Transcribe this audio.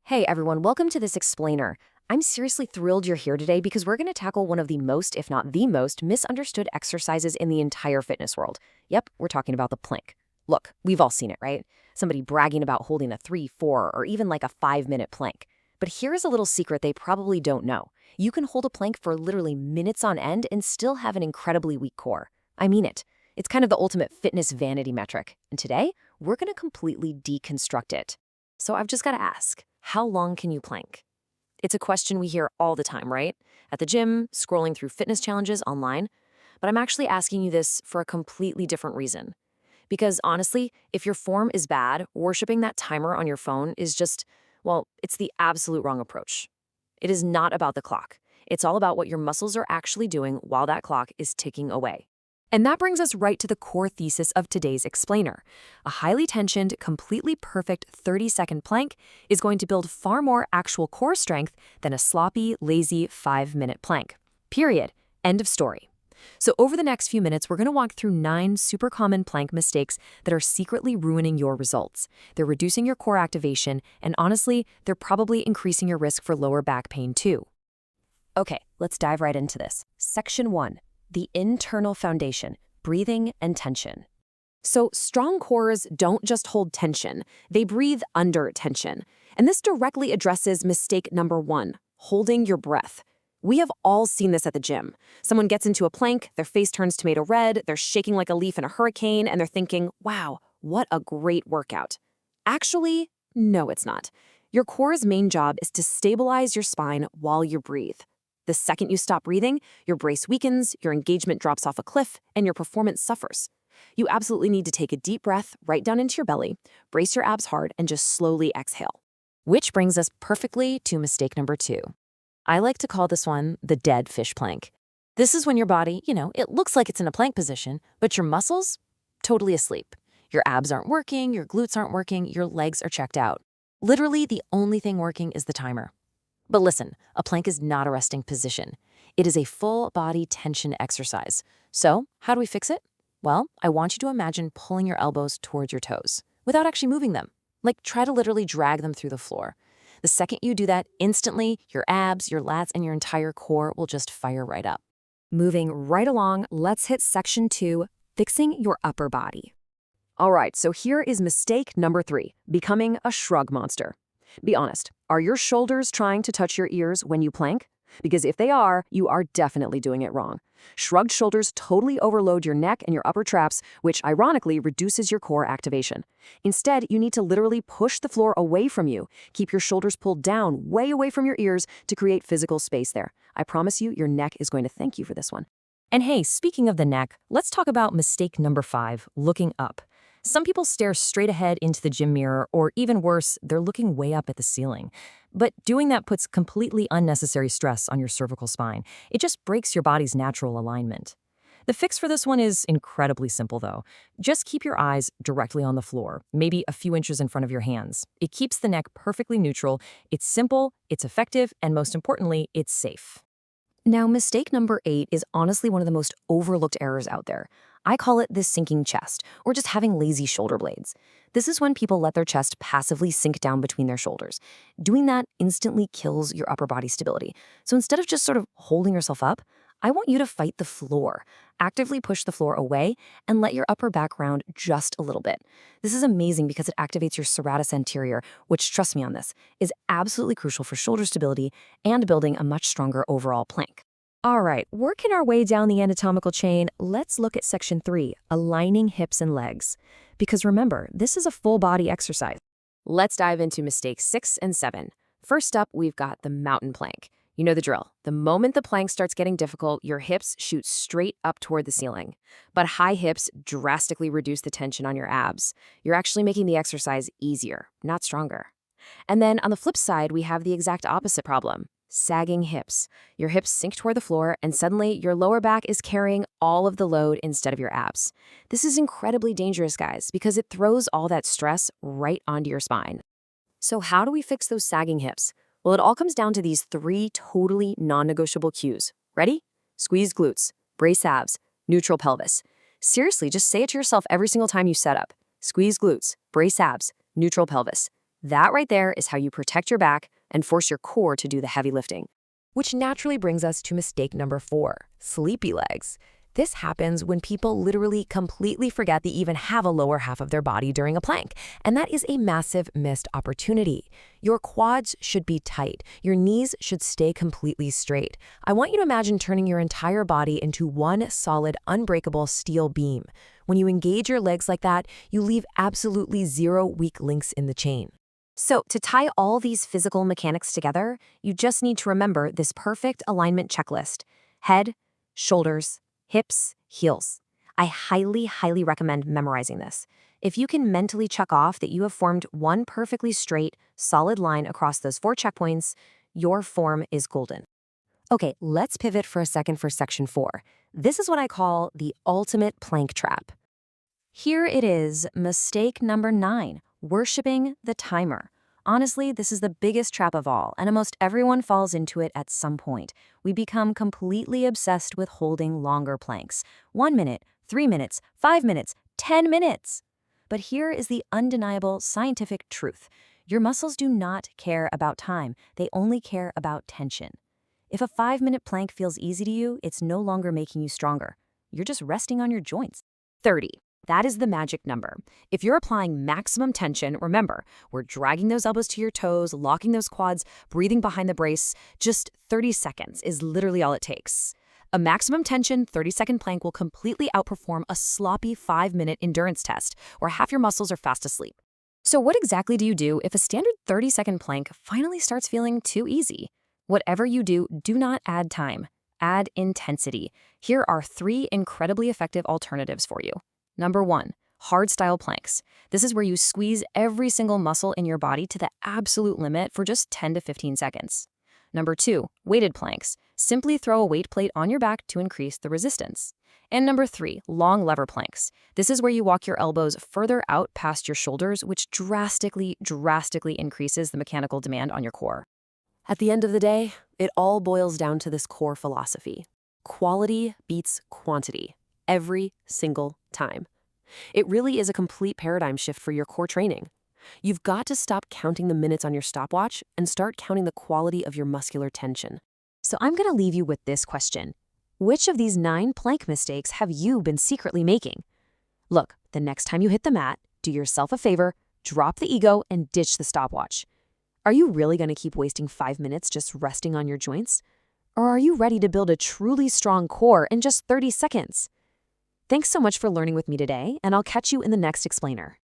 Hey everyone, welcome to this explainer. I'm seriously thrilled you're here today because we're going to tackle one of the most, if not the most, misunderstood exercises in the entire fitness world. Yep, we're talking about the plank. Look, we've all seen it, right? Somebody bragging about holding a 3, 4, or even like a 5-minute plank. But here's a little secret they probably don't know. You can hold a plank for literally minutes on end and still have an incredibly weak core. I mean it. It's kind of the ultimate fitness vanity metric. And today, we're going to completely deconstruct it. So I've just got to ask, how long can you plank? It's a question we hear all the time, right? At the gym, scrolling through fitness challenges online. But I'm actually asking you this for a completely different reason. Because honestly, if your form is bad, worshiping that timer on your phone is just, well, it's the absolute wrong approach. It is not about the clock. It's all about what your muscles are actually doing while that clock is ticking away. And that brings us right to the core thesis of today's explainer. A highly tensioned, completely perfect 30-second plank is going to build far more actual core strength than a sloppy, lazy 5-minute plank. Period. End of story. So over the next few minutes, we're going to walk through 9 super common plank mistakes that are secretly ruining your results. They're reducing your core activation, and honestly, they're probably increasing your risk for lower back pain too. Okay, let's dive right into this. Section 1. The internal foundation, breathing and tension. So strong cores don't just hold tension, they breathe under tension. And this directly addresses mistake number 1, holding your breath. We have all seen this at the gym. Someone gets into a plank, their face turns tomato red, they're shaking like a leaf in a hurricane, and they're thinking, wow, what a great workout. Actually, no, it's not. Your core's main job is to stabilize your spine while you breathe. The second you stop breathing, your brace weakens, your engagement drops off a cliff, and your performance suffers. You absolutely need to take a deep breath right down into your belly, brace your abs hard, and just slowly exhale. Which brings us perfectly to mistake number 2. I like to call this one the dead fish plank. This is when your body, it looks like it's in a plank position, but your muscles, totally asleep. Your abs aren't working, your glutes aren't working, your legs are checked out. Literally, the only thing working is the timer. But listen, a plank is not a resting position. It is a full body tension exercise. So, how do we fix it? Well, I want you to imagine pulling your elbows towards your toes without actually moving them. Like, try to literally drag them through the floor. The second you do that, instantly, your abs, your lats, and your entire core will just fire right up. Moving right along, let's hit section 2, fixing your upper body. All right, so here is mistake number 3, becoming a shrug monster. Be honest, are your shoulders trying to touch your ears when you plank? Because if they are, you are definitely doing it wrong. Shrugged shoulders totally overload your neck and your upper traps, which ironically reduces your core activation. Instead, you need to literally push the floor away from you. Keep your shoulders pulled down, way away from your ears to create physical space there. I promise you, your neck is going to thank you for this one. And hey, speaking of the neck, let's talk about mistake number 5, looking up. Some people stare straight ahead into the gym mirror, or even worse, they're looking way up at the ceiling. But doing that puts completely unnecessary stress on your cervical spine. It just breaks your body's natural alignment. The fix for this one is incredibly simple, though. Just keep your eyes directly on the floor, maybe a few inches in front of your hands. It keeps the neck perfectly neutral. It's simple, it's effective, and most importantly, it's safe. Now, mistake number 8 is honestly one of the most overlooked errors out there. I call it the sinking chest, or just having lazy shoulder blades. This is when people let their chest passively sink down between their shoulders. Doing that instantly kills your upper body stability. So instead of just sort of holding yourself up, I want you to fight the floor. Actively push the floor away and let your upper back round just a little bit. This is amazing because it activates your serratus anterior, which, trust me on this, is absolutely crucial for shoulder stability and building a much stronger overall plank. All right, working our way down the anatomical chain, let's look at section 3, aligning hips and legs. Because remember, this is a full body exercise. Let's dive into mistakes 6 and 7. First up, we've got the mountain plank. You know the drill. The moment the plank starts getting difficult, your hips shoot straight up toward the ceiling. But high hips drastically reduce the tension on your abs. You're actually making the exercise easier, not stronger. And then on the flip side, we have the exact opposite problem. Sagging hips. Your hips sink toward the floor, and suddenly your lower back is carrying all of the load instead of your abs. This is incredibly dangerous, guys, because it throws all that stress right onto your spine. So how do we fix those sagging hips? Well, it all comes down to these 3 totally non-negotiable cues. Ready? Squeeze glutes, brace abs, neutral pelvis. Seriously, just say it to yourself every single time you set up. Squeeze glutes, brace abs, neutral pelvis. That right there is how you protect your back and force your core to do the heavy lifting. Which naturally brings us to mistake number 4, sleepy legs. This happens when people literally completely forget they even have a lower half of their body during a plank, and that is a massive missed opportunity. Your quads should be tight. Your knees should stay completely straight. I want you to imagine turning your entire body into one solid, unbreakable steel beam. When you engage your legs like that, you leave absolutely zero weak links in the chain. So, to tie all these physical mechanics together, you just need to remember this perfect alignment checklist: head, shoulders, hips, heels. I highly, highly recommend memorizing this. If you can mentally check off that you have formed one perfectly straight, solid line across those 4 checkpoints, your form is golden. Okay, let's pivot for a second for section 4. This is what I call the ultimate plank trap. Here it is, mistake number 9, worshiping the timer. Honestly, this is the biggest trap of all, and almost everyone falls into it at some point. We become completely obsessed with holding longer planks. 1 minute, 3 minutes, 5 minutes, 10 minutes. But here is the undeniable scientific truth. Your muscles do not care about time. They only care about tension. If a 5-minute plank feels easy to you, it's no longer making you stronger. You're just resting on your joints. 30. That is the magic number. If you're applying maximum tension, remember, we're dragging those elbows to your toes, locking those quads, breathing behind the brace. Just 30 seconds is literally all it takes. A maximum tension 30-second plank will completely outperform a sloppy 5-minute endurance test where half your muscles are fast asleep. So what exactly do you do if a standard 30-second plank finally starts feeling too easy? Whatever you do, do not add time. Add intensity. Here are 3 incredibly effective alternatives for you. Number 1, hard-style planks. This is where you squeeze every single muscle in your body to the absolute limit for just 10 to 15 seconds. Number 2, weighted planks. Simply throw a weight plate on your back to increase the resistance. And number 3, long lever planks. This is where you walk your elbows further out past your shoulders, which drastically increases the mechanical demand on your core. At the end of the day, it all boils down to this core philosophy. Quality beats quantity every single time. It really is a complete paradigm shift for your core training. You've got to stop counting the minutes on your stopwatch and start counting the quality of your muscular tension. So I'm going to leave you with this question. Which of these 9 plank mistakes have you been secretly making? Look, the next time you hit the mat, do yourself a favor, drop the ego, and ditch the stopwatch. Are you really going to keep wasting 5 minutes just resting on your joints? Or are you ready to build a truly strong core in just 30 seconds? Thanks so much for learning with me today, and I'll catch you in the next explainer.